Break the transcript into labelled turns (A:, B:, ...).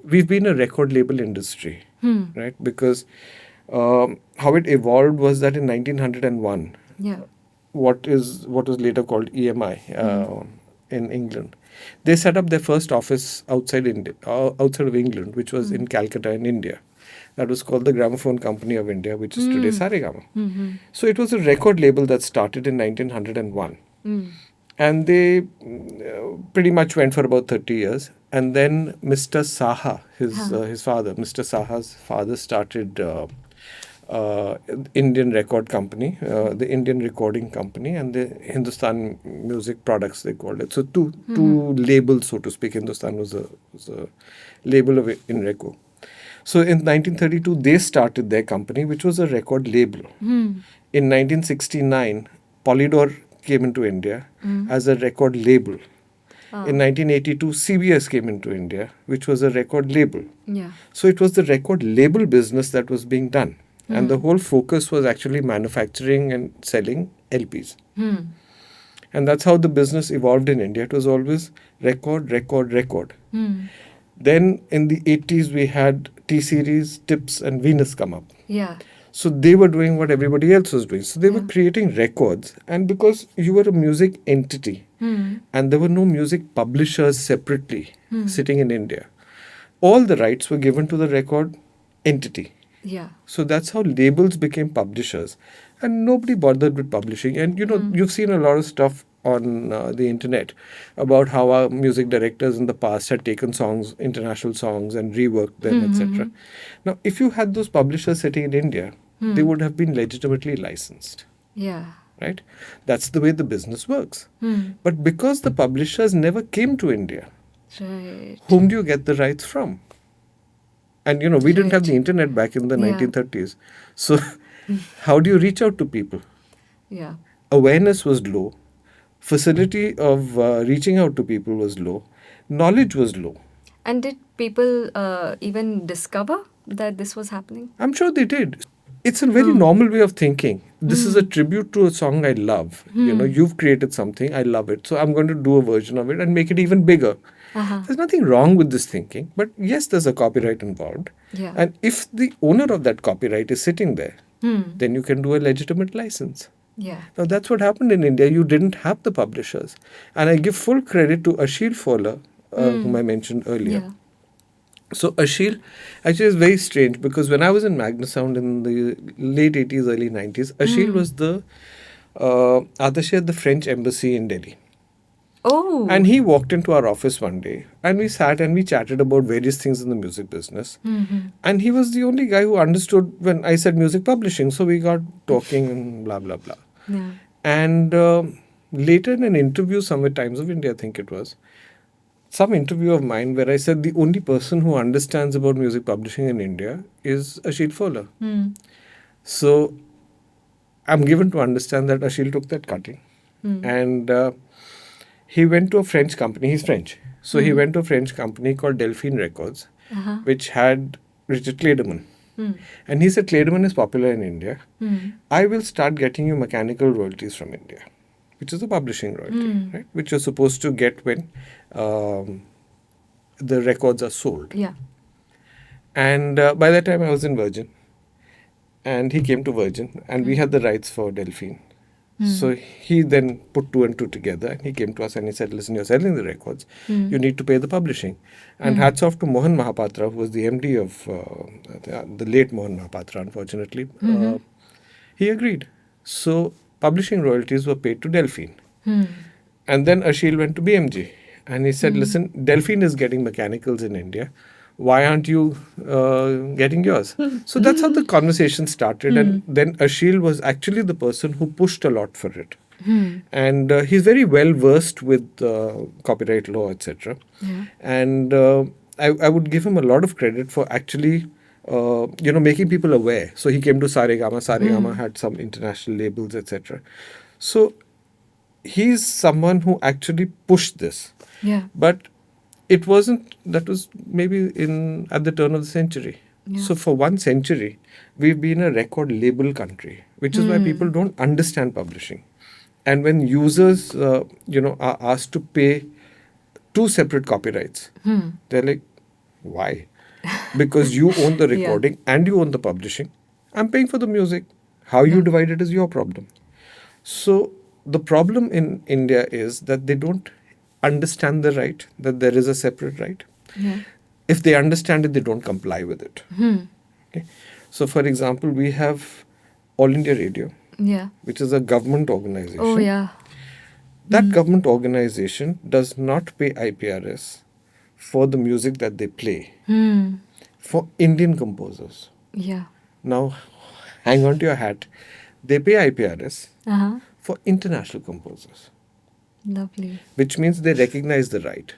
A: we've been a record label industry, right? Because how it evolved was that in 1901,
B: Yeah.
A: what was later called EMI in England, they set up their first office outside India, outside of England, which was in Calcutta in India. That was called the Gramophone Company of India, which is today Saregama. So it was a record label that started in 1901. And they pretty much went for about 30 years. And then Mr. Saha, his father, Mr. Saha's father started Indian Record Company, the Indian Recording Company, and the Hindustan Music Products, they called it. So two labels, so to speak. Hindustan was a label of Inreco. So in 1932, they started their company, which was a record label. In 1969, Polydor came into India as a record label. In 1982, CBS came into India, which was a record label.
B: Yeah.
A: So it was the record label business that was being done. And the whole focus was actually manufacturing and selling LPs. And that's how the business evolved in India. It was always record, record, record. Then in the 80s, we had T-Series, Tips, and Venus come up.
B: Yeah.
A: So they were doing what everybody else was doing. So they were creating records. And because you were a music entity and there were no music publishers separately sitting in India, all the rights were given to the record entity.
B: Yeah.
A: So that's how labels became publishers. And nobody bothered with publishing. And, you've seen a lot of stuff on the internet about how our music directors in the past had taken songs, international songs, and reworked them, etc. Now, if you had those publishers sitting in India, they would have been legitimately licensed,
B: Yeah.
A: right? That's the way the business works. But because the publishers never came to India,
B: Right.
A: whom do you get the rights from? And, we didn't have the internet back in the
B: Yeah.
A: 1930s. So how do you reach out to people?
B: Yeah.
A: Awareness was low. Facility of reaching out to people was low. Knowledge was low.
B: And did people even discover that this was happening?
A: I'm sure they did. It's a very normal way of thinking. This is a tribute to a song I love. You've created something, I love it. So I'm going to do a version of it and make it even bigger. There's nothing wrong with this thinking. But yes, there's a copyright involved.
B: Yeah.
A: And if the owner of that copyright is sitting there, then you can do a legitimate license.
B: Yeah.
A: Now, that's what happened in India. You didn't have the publishers. And I give full credit to Ashil Fowler, whom I mentioned earlier.
B: Yeah.
A: So Ashil actually is very strange because when I was in Magnasound in the late 80s, early 90s, Ashil was the attaché at the French embassy in Delhi.
B: Oh.
A: And he walked into our office one day and we sat and we chatted about various things in the music business. And he was the only guy who understood when I said music publishing. So we got talking and blah, blah, blah.
B: Yeah.
A: And later in an interview somewhere, Times of India, I think it was, some interview of mine where I said the only person who understands about music publishing in India is Ashil Fowler. So I'm given to understand that Ashil took that cutting. And he went to a French company. He's French. So he went to a French company called Delphine Records, which had Richard Clayderman. And he said, Clayderman is popular in India. I will start getting you mechanical royalties from India, which is a publishing royalty, right? Which you're supposed to get when the records are sold.
B: Yeah.
A: And by that time, I was in Virgin. And he came to Virgin, and we had the rights for Delphine. So he then put two and two together, and he came to us and he said, listen, you're selling the records. You need to pay the publishing. And hats off to Mohan Mahapatra, who was the MD of the late Mohan Mahapatra, unfortunately. He agreed. So publishing royalties were paid to Delphine. And then Ashil went to BMG. And he said, listen, Delphine is getting mechanicals in India. Why aren't you getting yours? So that's how the conversation started. And then Ashil was actually the person who pushed a lot for it. And he's very well versed with copyright law, etc.
B: Yeah.
A: And I would give him a lot of credit for actually, making people aware. So he came to Saregama. Saregama had some international labels, etc. So he's someone who actually pushed this.
B: Yeah.
A: But it wasn't, that was maybe at the turn of the century.
B: Yeah.
A: So for 1 century, we've been a record label country, which is why people don't understand publishing. And when users, are asked to pay 2 separate copyrights, they're like, Why? Because you own the
B: Yeah.
A: recording and you own the publishing. I'm paying for the music. How you divide it is your problem. So the problem in India is that they don't understand the right, that there is a separate right.
B: Yeah.
A: If they understand it, they don't comply with it. Okay? So, for example, we have All India Radio,
B: Yeah.
A: which is a government organization.
B: Oh, yeah.
A: That government organization does not pay IPRS for the music that they play for Indian composers.
B: Yeah.
A: Now, hang on to your hat. They pay IPRS
B: Uh-huh.
A: for international composers,
B: Lovely.
A: which means they recognize the right.